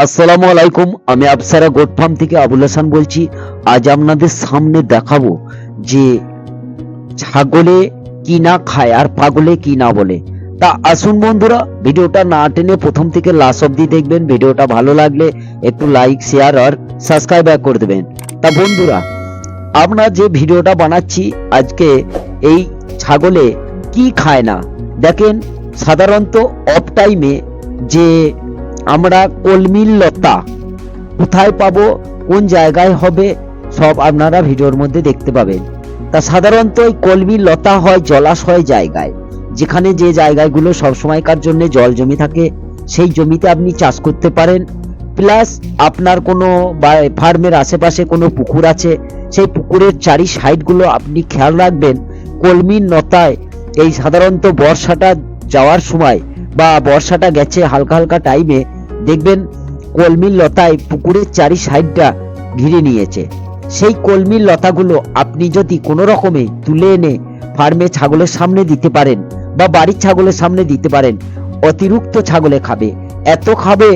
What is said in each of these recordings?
আসসালামু আলাইকুম। আমি আফসারা গোট ফার্ম থেকে আবুল হাসান বলছি। আজ আপনাদের সামনে দেখাবো যে ছাগলে কি না খায় আর পাগলে কি না বলে। তা আসুন বন্ধুরা, ভিডিওটা না টেনে প্রথম থেকে লাস্ট অবধি দেখবেন। ভিডিওটা ভালো লাগলে একটু লাইক শেয়ার আর সাবস্ক্রাইব করে দেবেন। তা বন্ধুরা, আমরা যে ভিডিওটা বানাচ্ছি আজকে, এই ছাগলে কি খায় না দেখেন। সাধারণত অফ টাইমে যে আমরা কলমির লতা কোথায় পাবো, কোন জায়গায় হবে, সব আপনারা ভিডিওর মধ্যে দেখতে পাবেন। তা সাধারণত এই কলমির লতা হয় জলাশয় জায়গায়, যেখানে যে জায়গাগুলো সবসময়কার জন্য জল জমি থাকে, সেই জমিতে আপনি চাষ করতে পারেন। প্লাস আপনার কোনো ফার্মের আশেপাশে কোনো পুকুর আছে, সেই পুকুরের চারি সাইডগুলো আপনি খেয়াল রাখবেন। কলমির লতায় এই সাধারণত বর্ষাটা যাওয়ার সময় বা বর্ষাটা গেছে হালকা হালকা টাইমে দেখবেন কলমির লতায় পুকুরের চারি সাইডটা ঘিরে নিয়েছে। সেই কলমির লতাগুলো আপনি যদি কোনো রকমে তুলে এনে ফার্মে ছাগলের সামনে দিতে পারেন বা বাড়ির ছাগলের সামনে দিতে পারেন, অতিরিক্ত ছাগলে খাবে। এত খাবে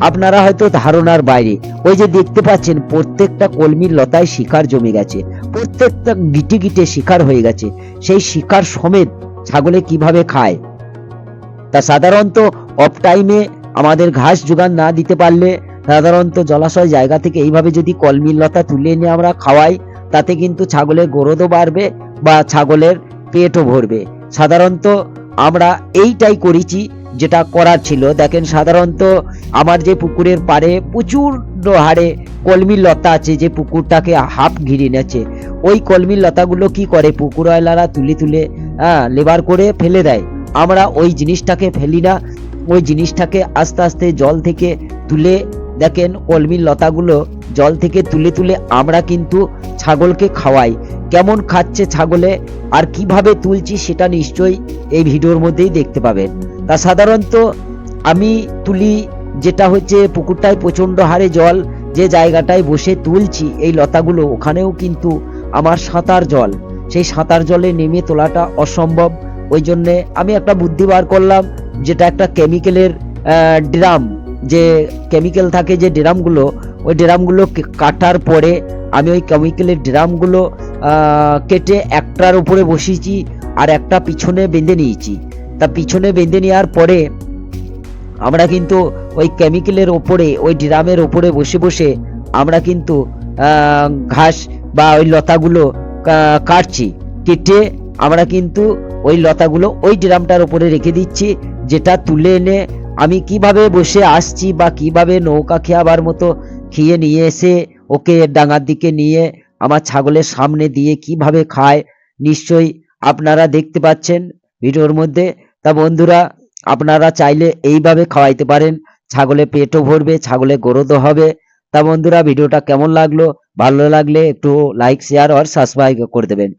আপনারা হয়তো ধারণার বাইরে। ওই যে দেখতে পাচ্ছেন প্রত্যেকটা কলমির লতায় শিকার জমে গেছে, প্রত্যেকটা গিটে গিটে শিকার হয়ে গেছে। সেই শিকার সমেত ছাগলে কিভাবে খায়। তা সাধারণত অফ টাইমে আমাদের ঘাস জোগান না দিতে পারলে সাধারণত জলাশয় জায়গা থেকে এইভাবে যদি কলমির লতা তুলে এনে আমরা খাওয়াই, তাতে কিন্তু ছাগলের গোরদও বাড়বে বা ছাগলের পেটও ভরবে। সাধারণত আমরা এইটাই করেছি, যেটা করার ছিল। দেখেন সাধারণত আমার যে পুকুরের পাড়ে প্রচুর হারে কলমির লতা আছে, যে পুকুরটাকে হাফ ঘিরে নেছে, ওই কলমির লতাগুলো কি করে পুকুরওয়ালারা তুলে তুলে লেবার করে ফেলে দেয়। আমরা ওই জিনিসটাকে ফেলি না, ওই জিনিসটাকে আস্তে আস্তে জল থেকে তুলে, দেখেন কলমির লতাগুলো জল থেকে তুলে তুলে আমরা কিন্তু ছাগলকে খাওয়াই। কেমন খাচ্ছে ছাগলে আর কিভাবে তুলছি সেটা নিশ্চয়ই এই ভিডিওর মধ্যেই দেখতে পাবেন। তা সাধারণত আমি তুলি, যেটা হচ্ছে পুকুরটায় প্রচণ্ড হারে জল, যে জায়গাটায় বসে তুলছি এই লতাগুলো, ওখানেও কিন্তু আমার সাঁতার জল, সেই সাঁতার জলে নেমে তোলাটা অসম্ভব। ওই জন্যে আমি একটা বুদ্ধি বার করলাম, যেটা একটা কেমিক্যালের ড্রাম, যে কেমিক্যাল থাকে যে ড্রামগুলো, ওই ড্রামগুলো কাটার পরে আমি ওই কেমিক্যালের ড্রামগুলো কেটে একটার উপরে বসিয়েছি আর একটা পিছনে বেঁধে নিয়েছি। তা পিছনে বেঁধে নেওয়ার পরে আমরা কিন্তু ওই কেমিক্যালের ওপরে, ওই ড্রামের ওপরে বসে বসে আমরা কিন্তু ঘাস বা ওই লতাগুলো কাটছি। কেটে আমরা কিন্তু ওই লতাগুলো ওই ড্রামটার উপরে রেখে দিচ্ছি, যেটা তুলে এনে আমি কিভাবে বসে আসছি বা কিভাবে নৌকা খেয়াবার মতো খেয়ে নিয়ে এসে ওকে ডাঙার দিকে নিয়ে আমার ছাগলের সামনে দিয়ে কিভাবে খায় নিশ্চয়ই আপনারা দেখতে পাচ্ছেন ভিডিওর মধ্যে। তা বন্ধুরা, আপনারা চাইলে এইভাবে খাওয়াইতে পারেন, ছাগলে পেটও ভরবে, ছাগলে গরদও হবে। তা বন্ধুরা, ভিডিওটা কেমন লাগলো? ভালো লাগলে একটু লাইক শেয়ার আর সাবস্ক্রাইব করে দেবেন।